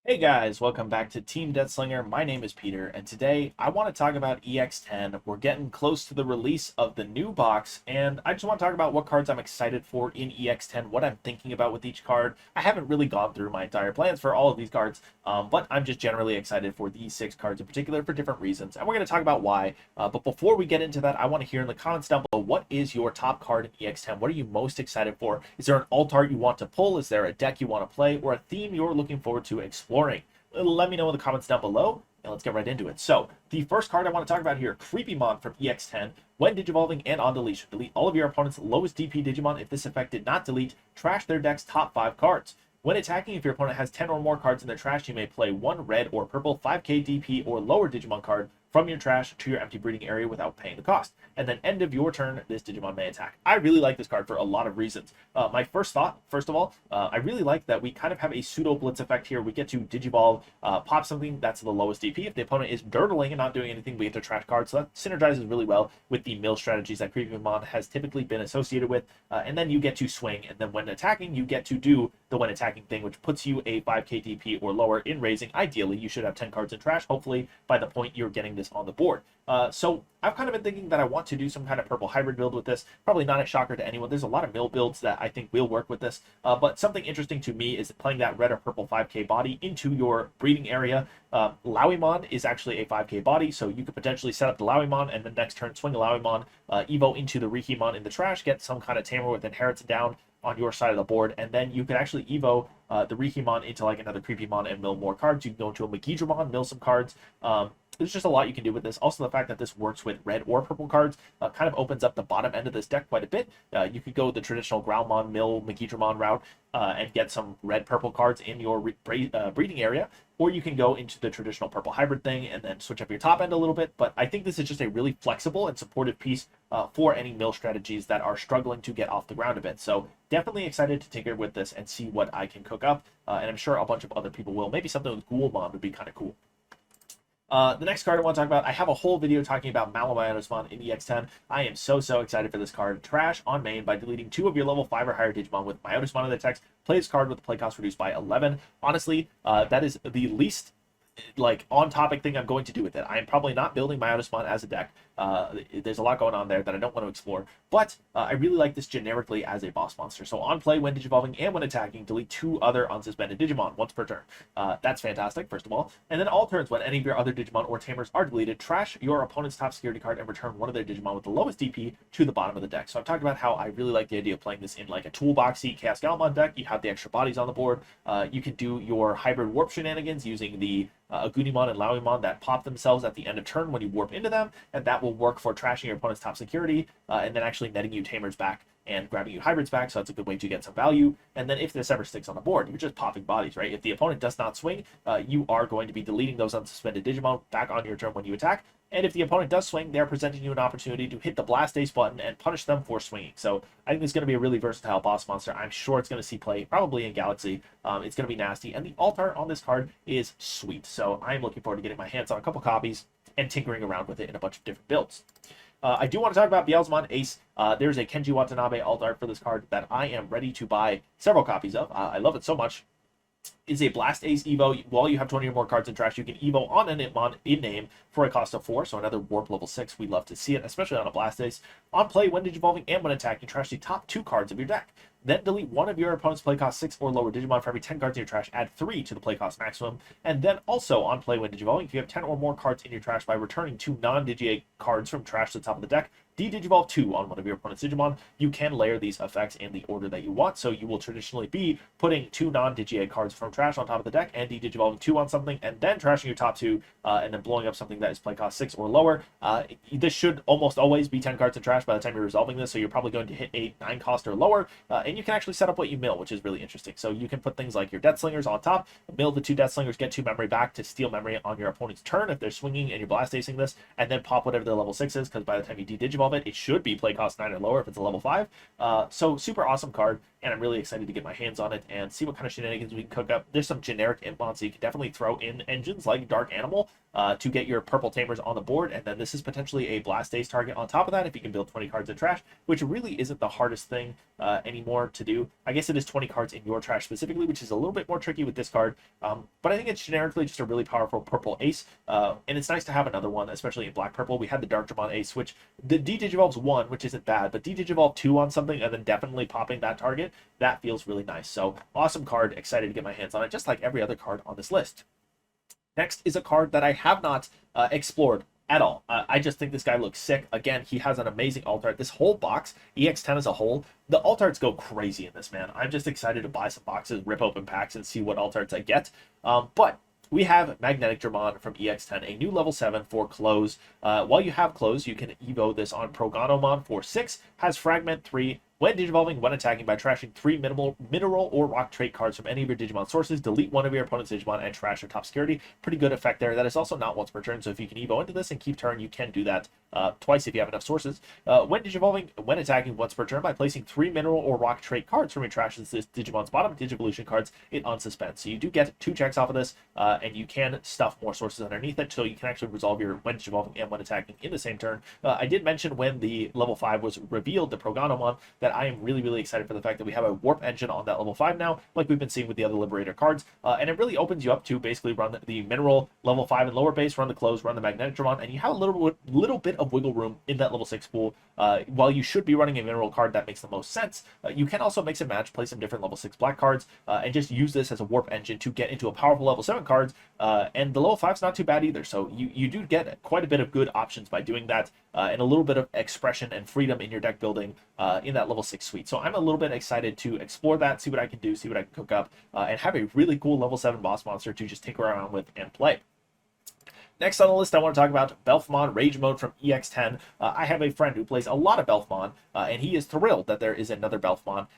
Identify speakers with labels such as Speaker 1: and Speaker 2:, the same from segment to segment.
Speaker 1: Hey guys, welcome back to Team Death Slinger. My name is Peter, and today I want to talk about EX10. We're getting close to the release of the new box, and I just want to talk about what cards I'm excited for in EX10, what I'm thinking about with each card. I haven't really gone through my entire plans for all of these cards, but I'm just generally excited for these 6 cards in particular for different reasons, and we're going to talk about why. But before we get into that, I want to hear in the comments down below, what is your top card in EX10? What are you most excited for? Is there an alt art you want to pull? Is there a deck you want to play, or a theme you're looking forward to exploring? Let me know in the comments down below, and let's get right into it. So, the first card I want to talk about here, Creepymon from EX10. When digivolving and on deletion, delete all of your opponent's lowest DP Digimon. If this effect did not delete, trash their deck's top 5 cards. When attacking, if your opponent has 10 or more cards in their trash, you may play one red or purple 5k DP or lower Digimon card from your trash to your empty breeding area without paying the cost. And then end of your turn, this Digimon may attack. I really like this card for a lot of reasons. My first thought, first of all, I really like that we kind of have a pseudo blitz effect here. We get to digivolve, pop something that's the lowest DP. If the opponent is dirtling and not doing anything, we get to trash cards. So that synergizes really well with the mill strategies that Creepymon has typically been associated with. And then you get to swing, and then when attacking, you get to do the when attacking thing, which puts you a 5k DP or lower in raising. Ideally, you should have 10 cards in trash, hopefully, by the point you're getting this on the board. So I've kind of been thinking that I want to do some kind of purple hybrid build with this. Probably not a shocker to anyone. There's a lot of mill builds that I think will work with this. But something interesting to me is playing that red or purple 5k body into your breeding area. Lowymon is actually a 5k body, so you could potentially set up the Lowymon and then next turn swing a Lowymon, Evo into the Rikimon in the trash, get some kind of tamer with Inheritance down on your side of the board, and then you can actually Evo the Rikimon into like another Creepymon and mill more cards. You can go into a Magneticdramon, mill some cards. There's just a lot you can do with this. Also, the fact that this works with red or purple cards kind of opens up the bottom end of this deck quite a bit. You could go the traditional Groundmon, mill, Magneticdramon route and get some red-purple cards in your breeding area, or you can go into the traditional purple hybrid thing and then switch up your top end a little bit. But I think this is just a really flexible and supportive piece for any mill strategies that are struggling to get off the ground a bit. So definitely excited to tinker with this and see what I can cook up, and I'm sure a bunch of other people will. Maybe something with Ghoulmon would be kind of cool. The next card I want to talk about, I have a whole video talking about MaloMyotismon in EX10. I am so excited for this card. Trash on main by deleting 2 of your level 5 or higher Digimon with Myotismon in the text. Play this card with the play cost reduced by 11. Honestly, that is the least on topic thing I'm going to do with it. I am probably not building Myotismon as a deck. There's a lot going on there that I don't want to explore, but I really like this generically as a boss monster. So on play, when digivolving and when attacking, delete 2 other unsuspended Digimon once per turn. That's fantastic, first of all. And then all turns, when any of your other Digimon or tamers are deleted, trash your opponent's top security card and return one of their Digimon with the lowest DP to the bottom of the deck. So I've talked about how I really like the idea of playing this in like a toolboxy Chaos Galmon deck. You have the extra bodies on the board. You can do your hybrid warp shenanigans using the Agunimon and Lowymon that pop themselves at the end of turn when you warp into them, and that will work for trashing your opponent's top security and then actually netting you tamers back and grabbing you hybrids back, so that's a good way to get some value. And then if this ever sticks on the board, you're just popping bodies, right? If the opponent does not swing, you are going to be deleting those unsuspended Digimon back on your turn when you attack. And if the opponent does swing, they're presenting you an opportunity to hit the Blast Ace button and punish them for swinging. So I think it's going to be a really versatile boss monster. I'm sure it's going to see play probably in Galaxy. It's going to be nasty. And the alt art on this card is sweet. So I'm looking forward to getting my hands on a couple copies and tinkering around with it in a bunch of different builds. I do want to talk about Beelzemon Ace. There's a Kenji Watanabe alt art for this card that I am ready to buy several copies of. I love it so much. Is a Blast Ace Evo. While you have 20 or more cards in trash, you can Evo on an Itmon in name for a cost of 4, so another Warp level 6. We love to see it, especially on a Blast Ace. On play, when digivolving and when attacking, trash the top 2 cards of your deck. Then delete one of your opponent's play cost 6 or lower Digimon. For every 10 cards in your trash, add 3 to the play cost maximum. And then also on play, when digivolving, if you have 10 or more cards in your trash, by returning 2 non-Digi cards from trash to the top of the deck, de-digivolve 2 on one of your opponent's Digimon. You can layer these effects in the order that you want, so you will traditionally be putting 2 non-Digi cards from trash on top of the deck and de-digivolving 2 on something, and then trashing your top 2, and then blowing up something that is play cost 6 or lower. This should almost always be 10 cards in trash by the time you're resolving this, so you're probably going to hit a 9 cost or lower, and you can actually set up what you mill, which is really interesting. So you can put things like your Death Slingers on top, mill the 2 Death Slingers, get 2 memory back to steal memory on your opponent's turn if they're swinging and you're Blast Acing this, and then pop whatever their level 6 is, because by the time you de-digivolve it, it should be play cost 9 or lower if it's a level 5. So super awesome card. and I'm really excited to get my hands on it and see what kind of shenanigans we can cook up. There's some generic Impmon, so you can definitely throw in engines like Dark Animal to get your purple tamers on the board, and then this is potentially a Blast Ace target on top of that if you can build 20 cards in trash, which really isn't the hardest thing anymore to do. I guess it is 20 cards in your trash specifically, which is a little bit more tricky with this card, but I think it's generically just a really powerful purple ace, and it's nice to have another one, especially in black purple. We had the Darkdramon Ace, which the D-Digivolve's 1, which isn't bad, but D-Digivolve 2 on something and then definitely popping that target, that feels really nice. So awesome card, excited to get my hands on it, just like every other card on this list. Next is a card that I have not explored at all. I just think this guy looks sick. Again, he has an amazing alt art. This whole box, EX10 as a whole, the alt arts go crazy in this, man. I'm just excited to buy some boxes, rip open packs, and see what alt arts I get. But we have Magneticdramon from EX10, a new level 7 for Close. While you have Close, you can Evo this on Proganomon for 6, has Fragment 3, when digivolving, when attacking, by trashing 3 mineral or rock trait cards from any of your Digimon sources, delete one of your opponent's Digimon and trash their top security. Pretty good effect there. That is also not once per turn, so if you can Evo into this and keep turn, you can do that twice if you have enough sources. When digivolving, when attacking once per turn, by placing 3 mineral or rock trait cards from your trashes this Digimon's bottom Digivolution cards in unsuspend. So you do get 2 checks off of this, and you can stuff more sources underneath it, so you can actually resolve your when digivolving and when attacking in the same turn. I did mention when the level 5 was revealed, the Proganomon, that I am really, really excited for the fact that we have a warp engine on that level 5 now, like we've been seeing with the other Liberator cards, and it really opens you up to basically run the mineral level 5 and lower base, run the Close, run the Magneticdramon, and you have a little bit of wiggle room in that level 6 pool. While you should be running a mineral card that makes the most sense, you can also mix and match, play some different level 6 black cards, and just use this as a warp engine to get into a powerful level 7 cards, and the level 5 is not too bad either, so you do get quite a bit of good options by doing that, and a little bit of expression and freedom in your deck building in that level 6 suite. So I'm a little bit excited to explore that, see what I can do, see what I can cook up, and have a really cool level 7 boss monster to just tinker around with and play. Next on the list, I want to talk about Belphemon Rage Mode from EX10. I have a friend who plays a lot of Belphemon, and he is thrilled that there is another Belphemon.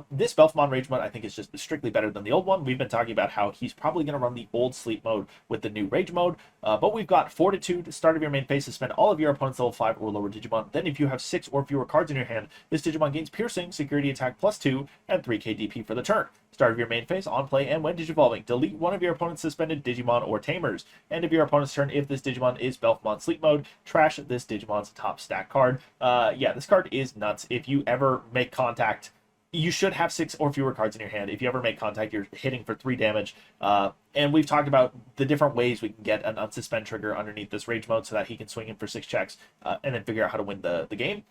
Speaker 1: This Belphemon Rage Mode, I think, is just strictly better than the old one. We've been talking about how he's probably going to run the old Sleep Mode with the new Rage Mode, but we've got Fortitude, start of your main phase, suspend all of your opponent's level 5 or lower Digimon. Then if you have 6 or fewer cards in your hand, this Digimon gains Piercing, Security Attack +2, and 3k DP for the turn. Start of your main phase, on play, and when digivolving, delete one of your opponent's suspended Digimon or Tamers. End of your opponent's turn, if this Digimon is Belphemon Sleep Mode, trash this Digimon's top stack card. Yeah, this card is nuts. If you ever make contact, you should have 6 or fewer cards in your hand. If you ever make contact, you're hitting for 3 damage. And we've talked about the different ways we can get an unsuspend trigger underneath this Rage Mode so that he can swing in for 6 checks and then figure out how to win the game.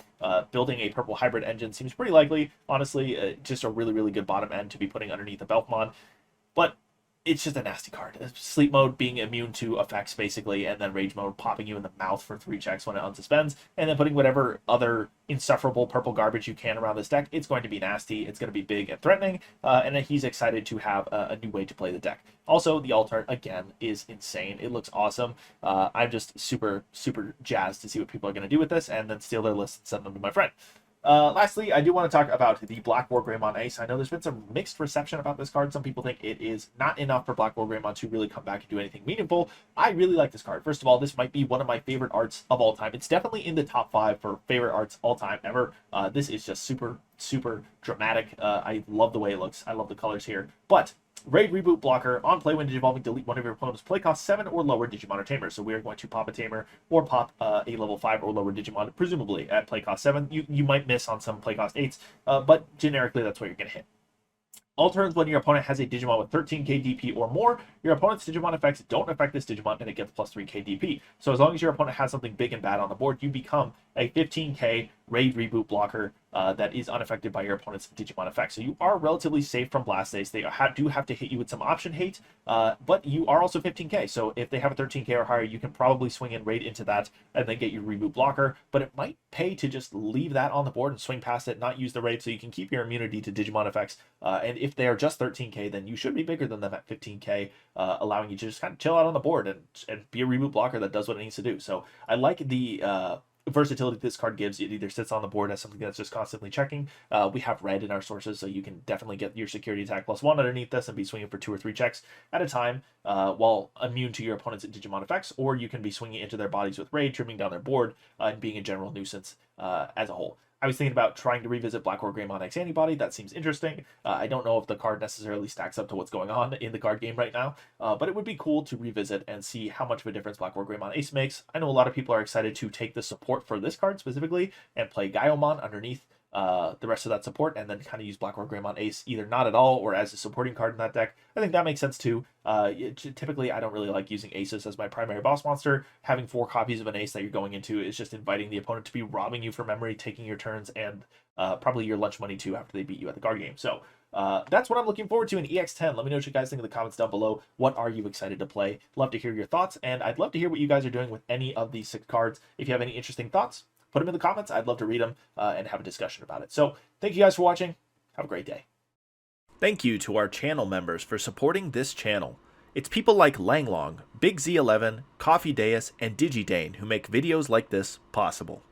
Speaker 1: Building a purple hybrid engine seems pretty likely. Honestly, just a really, really good bottom end to be putting underneath the Belphemon. But it's just a nasty card. Sleep Mode being immune to effects, basically, and then Rage Mode popping you in the mouth for 3 checks when it unsuspends, and then putting whatever other insufferable purple garbage you can around this deck. It's going to be nasty, it's going to be big and threatening, and then he's excited to have a new way to play the deck. Also, the alt art, again, is insane. It looks awesome. I'm just super, super jazzed to see what people are going to do with this, and then steal their list and send them to my friend. Lastly, I do want to talk about the BlackWarGreymon Ace. I know there's been some mixed reception about this card. Some people think it is not enough for BlackWarGreymon to really come back and do anything meaningful. I really like this card. First of all, this might be one of my favorite arts of all time. It's definitely in the top 5 for favorite arts all time ever. This is just super, super dramatic. I love the way it looks. I love the colors here. But Raid Reboot blocker, on play when digivolving, delete one of your opponent's play cost 7 or lower Digimon or Tamer. So we are going to pop a Tamer or pop a level 5 or lower Digimon, presumably at play cost 7. You might miss on some play cost 8s, but generically that's what you're going to hit. All turns when your opponent has a Digimon with 13k DP or more, your opponent's Digimon effects don't affect this Digimon and it gets plus 3k DP. So as long as your opponent has something big and bad on the board, you become a 15k Raid Reboot blocker that is unaffected by your opponent's Digimon effects. So you are relatively safe from Blast Ace. They do have to hit you with some option hate, but you are also 15k. So if they have a 13k or higher, you can probably swing in Raid into that and then get your Reboot blocker. But it might pay to just leave that on the board and swing past it, not use the Raid, so you can keep your immunity to Digimon effects. And if they are just 13k, then you should be bigger than them at 15k, allowing you to just kind of chill out on the board and be a Reboot blocker that does what it needs to do. So I like the versatility this card gives. It either sits on the board as something that's just constantly checking. We have red in our sources, so you can definitely get your security attack +1 underneath this and be swinging for 2 or 3 checks at a time while immune to your opponent's Digimon effects, or you can be swinging into their bodies with raid, trimming down their board, and being a general nuisance as a whole. I was thinking about trying to revisit BlackWarGreymon Ace Antibody. That seems interesting. I don't know if the card necessarily stacks up to what's going on in the card game right now, but it would be cool to revisit and see how much of a difference BlackWarGreymon Ace makes. I know a lot of people are excited to take the support for this card specifically and play Gaiomon underneath the rest of that support, and then kind of use BlackWarGreymon Ace either not at all or as a supporting card in that deck. I think that makes sense too. Typically, I don't really like using aces as my primary boss monster. Having 4 copies of an ace that you're going into is just inviting the opponent to be robbing you for memory, taking your turns, and probably your lunch money too after they beat you at the card game. So that's what I'm looking forward to in EX10. Let me know what you guys think in the comments down below. What are you excited to play? Love to hear your thoughts, and I'd love to hear what you guys are doing with any of these 6 cards. If you have any interesting thoughts, put them in the comments. I'd love to read them and have a discussion about it. So thank you guys for watching. Have a great day. Thank you to our channel members for supporting this channel. It's people like Langlong, Big Z11, Coffee Deus, and DigiDane who make videos like this possible.